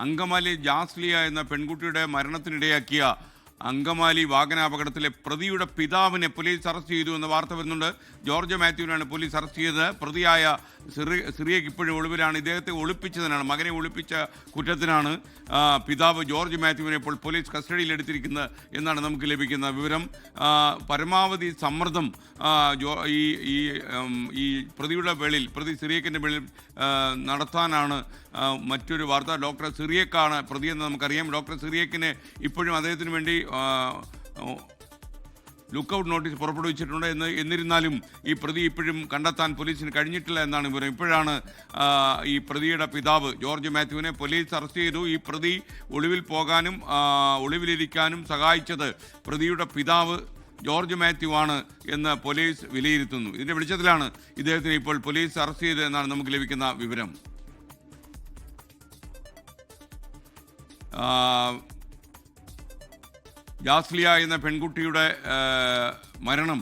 അങ്കമാലി ജാസ്ലിയ എന്ന പെൺകുട്ടിയുടെ മരണത്തിനിടയാക്കിയ അങ്കമാലി വാഹനാപകടത്തിലെ പ്രതിയുടെ പിതാവിനെ പോലീസ് അറസ്റ്റ് ചെയ്തു എന്ന വാർത്ത വരുന്നുണ്ട്. ജോർജ് മാത്യുവിനാണ് പോലീസ് അറസ്റ്റ് ചെയ്തത്. പ്രതിയായ സിറിയക്ക് ഇപ്പോഴും ഒളിവിലാണ്. ഇദ്ദേഹത്തെ ഒളിപ്പിച്ചതിനാണ്, മകനെ ഒളിപ്പിച്ച കുറ്റത്തിനാണ് പിതാവ് ജോർജ് മാത്യുവിനെ ഇപ്പോൾ പോലീസ് കസ്റ്റഡിയിലെടുത്തിരിക്കുന്നത് എന്നാണ് നമുക്ക് ലഭിക്കുന്ന വിവരം. പരമാവധി സമ്മർദ്ദം ഈ പ്രതിയുടെ വെളിയിൽ, പ്രതി സിറിയക്കിൻ്റെ വെളിയിൽ നടത്താനാണ് മറ്റൊരു വാർത്ത. ഡോക്ടർ സിറിയക്കാണ് പ്രതിയെന്ന് നമുക്കറിയാം. ഡോക്ടർ സിറിയക്കിന് ഇപ്പോഴും അദ്ദേഹത്തിന് വേണ്ടി ലുക്കൌട്ട് നോട്ടീസ് പുറപ്പെടുവിച്ചിട്ടുണ്ട്. എന്നിരുന്നാലും ഈ പ്രതി ഇപ്പോഴും കണ്ടെത്താൻ പോലീസിന് കഴിഞ്ഞിട്ടില്ല എന്നാണ് വിവരം. ഇപ്പോഴാണ് ഈ പ്രതിയുടെ പിതാവ് ജോർജ് മാത്യുവിനെ പോലീസ് അറസ്റ്റ് ചെയ്തു. ഈ പ്രതി ഒളിവിൽ പോകാനും ഒളിവിലിരിക്കാനും സഹായിച്ചത് പ്രതിയുടെ പിതാവ് ജോർജ് മാത്യു ആണ് എന്ന് പോലീസ് വിലയിരുത്തുന്നു. ഇതിൻ്റെ വെളിച്ചത്തിലാണ് ഇദ്ദേഹത്തിന് ഇപ്പോൾ പോലീസ് അറസ്റ്റ് ചെയ്തതെന്നാണ് നമുക്ക് ലഭിക്കുന്ന വിവരം. ജാസ്ലിയ എന്ന പെൺകുട്ടിയുടെ മരണം,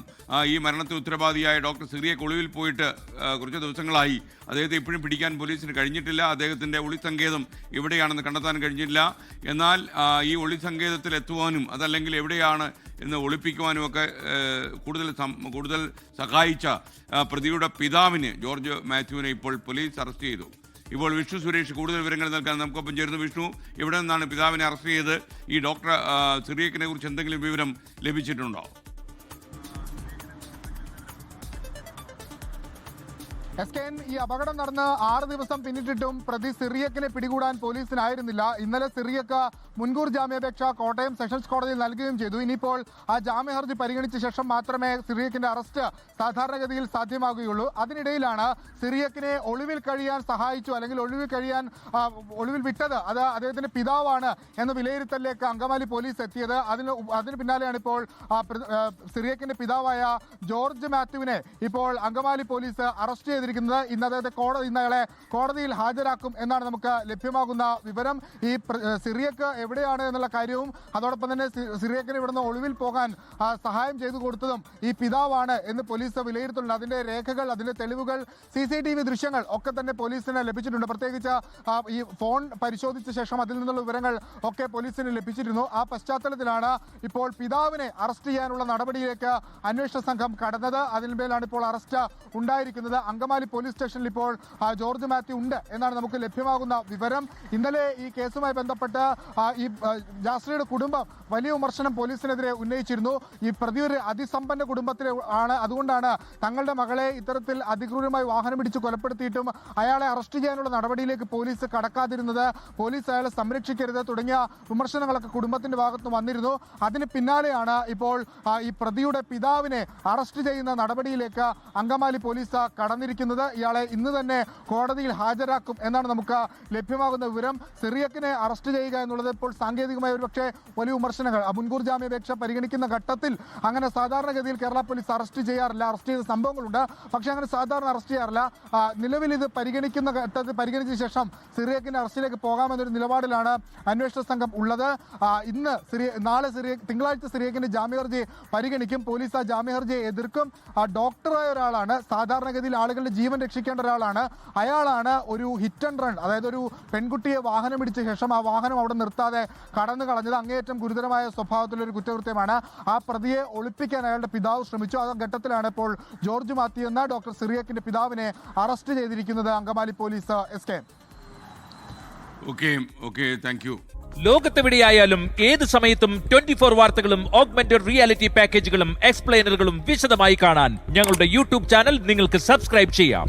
ഈ മരണത്തിന് ഉത്തരവാദിയായ ഡോക്ടർ സിറിയക്ക് ഒളിവിൽ പോയിട്ട് കുറച്ച് ദിവസങ്ങളായി. അദ്ദേഹത്തെ ഇപ്പോഴും പിടിക്കാൻ പോലീസിന് കഴിഞ്ഞിട്ടില്ല. അദ്ദേഹത്തിൻ്റെ ഒളിസങ്കേതം എവിടെയാണെന്ന് കണ്ടെത്താൻ കഴിഞ്ഞില്ല. എന്നാൽ ഈ ഒളിസങ്കേതത്തിൽ എത്തുവാനും അതല്ലെങ്കിൽ എവിടെയാണ് എന്ന് ഒളിപ്പിക്കുവാനുമൊക്കെ കൂടുതൽ സഹായിച്ച പ്രതിയുടെ പിതാവിന് ജോർജ് മാത്യുവിനെ ഇപ്പോൾ പോലീസ് അറസ്റ്റ് ചെയ്തു. ഇപ്പോൾ വിഷ്ണു സുരേഷ് കൂടുതൽ വിവരങ്ങൾ നൽകാൻ നമുക്കൊപ്പം ചേരുന്നു. വിഷ്ണു, എവിടെ നിന്നാണ് പിതാവിനെ അറസ്റ്റ് ചെയ്ത്? ഈ ഡോക്ടർ സിറിയക്കിനെ കുറിച്ച് എന്തെങ്കിലും വിവരം ലഭിച്ചിട്ടുണ്ടോ? ഈ അപകടം നടന്ന് 6 ദിവസം പിന്നിട്ടിട്ടും പ്രതി സിറിയക്കിനെ പിടികൂടാൻ പോലീസിനായിരുന്നില്ല. ഇന്നലെ സിറിയക്ക് മുൻകൂർ ജാമ്യാപേക്ഷ കോട്ടയം സെഷൻസ് കോടതിയിൽ നൽകുകയും ചെയ്തു. ഇനിയിപ്പോൾ ആ ജാമ്യ ഹർജി പരിഗണിച്ച ശേഷം മാത്രമേ സിറിയക്കിന്റെ അറസ്റ്റ് സാധാരണഗതിയിൽ സാധ്യമാകുകയുള്ളൂ. അതിനിടയിലാണ് സിറിയക്കിനെ ഒളിവിൽ കഴിയാൻ സഹായിച്ചു, അല്ലെങ്കിൽ ഒളിവിൽ വിട്ടത് അത് അദ്ദേഹത്തിന്റെ പിതാവാണ് എന്ന വിലയിരുത്തലിലേക്ക് അങ്കമാലി പോലീസ് എത്തിയത്. അതിന് പിന്നാലെയാണ് ഇപ്പോൾ സിറിയക്കിന്റെ പിതാവായ ജോർജ് മാത്യുവിനെ ഇപ്പോൾ അങ്കമാലി പോലീസ് അറസ്റ്റ് ചെയ്തിരിക്കുന്നത്. ഇന്ന് അയാളെ കോടതിയിൽ ഹാജരാക്കും എന്നാണ് നമുക്ക് ലഭ്യമാകുന്ന വിവരം. ഈ സിറിയക്ക് എവിടെയാണ് എന്നുള്ള കാര്യവും അതോടൊപ്പം തന്നെ സിറിയക്കിന് ഇവിടുന്ന് ഒളിവിൽ പോകാൻ സഹായം ചെയ്തു കൊടുത്തതും ഈ പിതാവാണ് എന്ന് പോലീസ് വിലയിരുത്തുന്നുണ്ട്. അതിന്റെ രേഖകൾ, അതിന്റെ തെളിവുകൾ, CCTV ദൃശ്യങ്ങൾ ഒക്കെ തന്നെ പോലീസിന് ലഭിച്ചിട്ടുണ്ട്. പ്രത്യേകിച്ച് ഈ ഫോൺ പരിശോധിച്ച ശേഷം അതിൽ നിന്നുള്ള വിവരങ്ങൾ ഒക്കെ പോലീസിന് ലഭിച്ചിരുന്നു. ആ പശ്ചാത്തലത്തിലാണ് ഇപ്പോൾ പിതാവിനെ അറസ്റ്റ് ചെയ്യാനുള്ള നടപടിയിലേക്ക് അന്വേഷണ സംഘം കടന്നത്. അതിന്മേലാണ് ഇപ്പോൾ അറസ്റ്റ് ഉണ്ടായിരിക്കുന്നത്. അങ്കമാലി പോലീസ് സ്റ്റേഷനിൽ ഇപ്പോൾ ജോർജ് മാത്യു ഉണ്ട് എന്നാണ് നമുക്ക് ലഭ്യമാകുന്ന വിവരം. ഇന്നലെ ഈ കേസുമായി ബന്ധപ്പെട്ട് ഈ ജാസ്ലിയുടെ കുടുംബം വലിയ വിമർശനം പോലീസിനെതിരെ ഉന്നയിച്ചിരുന്നു. ഈ പ്രതി ഒരു അതിസമ്പന്ന കുടുംബത്തിലെ ആണ്, അതുകൊണ്ടാണ് തങ്ങളുടെ മകളെ ഇത്തരത്തിൽ അതിക്രൂരമായി വാഹനം പിടിച്ച് കൊലപ്പെടുത്തിയിട്ടും അയാളെ അറസ്റ്റ് ചെയ്യാനുള്ള നടപടിയിലേക്ക് പോലീസ് കടക്കാതിരുന്നത്, പോലീസ് അയാളെ സംരക്ഷിക്കരുത് തുടങ്ങിയ വിമർശനങ്ങളൊക്കെ കുടുംബത്തിന്റെ ഭാഗത്ത് വന്നിരുന്നു. അതിന് പിന്നാലെയാണ് ഇപ്പോൾ ഈ പ്രതിയുടെ പിതാവിനെ അറസ്റ്റ് ചെയ്യുന്ന നടപടിയിലേക്ക് അങ്കമാലി പോലീസ് കടന്നിരിക്കുന്നത്. ഇയാളെ ഇന്ന് തന്നെ കോടതിയിൽ ഹാജരാക്കും എന്നാണ് നമുക്ക് ലഭ്യമാകുന്ന വിവരം. സിറിയക്കിനെ അറസ്റ്റ് ചെയ്യുക എന്നുള്ളത് ഇപ്പോൾ സാങ്കേതികമായ ഒരു പക്ഷേ വലിയ വിമർശനങ്ങൾ, മുൻകൂർ ജാമ്യാപേക്ഷ പരിഗണിക്കുന്ന ഘട്ടത്തിൽ അങ്ങനെ സാധാരണഗതിയിൽ കേരള പോലീസ് അറസ്റ്റ് ചെയ്യാറില്ല. അറസ്റ്റ് ചെയ്ത സംഭവങ്ങളുണ്ട്, പക്ഷേ അങ്ങനെ സാധാരണ അറസ്റ്റ് ചെയ്യാറില്ല. നിലവിൽ ഇത് പരിഗണിക്കുന്ന ഘട്ടത്തിൽ പരിഗണിച്ച ശേഷം സിറിയക്കിന്റെ അറസ്റ്റിലേക്ക് പോകാമെന്നൊരു നിലപാടിലാണ് അന്വേഷണ സംഘം ഉള്ളത്. നാളെ തിങ്കളാഴ്ച സിറിയക്കിന്റെ ജാമ്യഹർജി പരിഗണിക്കും. പോലീസ് ആ ജാമ്യഹർജിയെ എതിർക്കും. ഡോക്ടറായ ഒരാളാണ്, സാധാരണഗതിയിൽ ആളുകളുടെ ജീവൻ രക്ഷിക്കേണ്ട ഒരാളാണ്. അയാളാണ് ഒരു ഹിറ്റ് ആൻഡ് റൺ, അതായത് ഒരു പെൺകുട്ടിയെ വാഹനം ഇടിച്ച ശേഷം ആ വാഹനം അവിടെ നിർത്താതെ കടന്നു കളഞ്ഞത് അങ്ങേയറ്റം ഗുരുതരമായ സ്വഭാവത്തിലൊരു കുറ്റകൃത്യമാണ്. ആ പ്രതിയെ ഒളിപ്പിക്കാൻ അയാളുടെ പിതാവ് ശ്രമിച്ചു. ആ ഘട്ടത്തിലാണ് ഇപ്പോൾ ജോർജ് മാത്യു എന്ന ഡോക്ടർ സിറിയക്കിന്റെ പിതാവിനെ അറസ്റ്റ് ചെയ്തിരിക്കുന്നത് അങ്കമാലി പോലീസ്. ലോകത്തെവിടെയായാലും ഏത് സമയത്തും 24 വാർത്തകളും ഓഗ്മെന്റഡ് റിയാലിറ്റി പാക്കേജുകളും എക്സ്പ്ലെയിനറുകളും വിശദമായി കാണാൻ ഞങ്ങളുടെ യൂട്യൂബ് ചാനൽ നിങ്ങൾക്ക് സബ്സ്ക്രൈബ് ചെയ്യാം.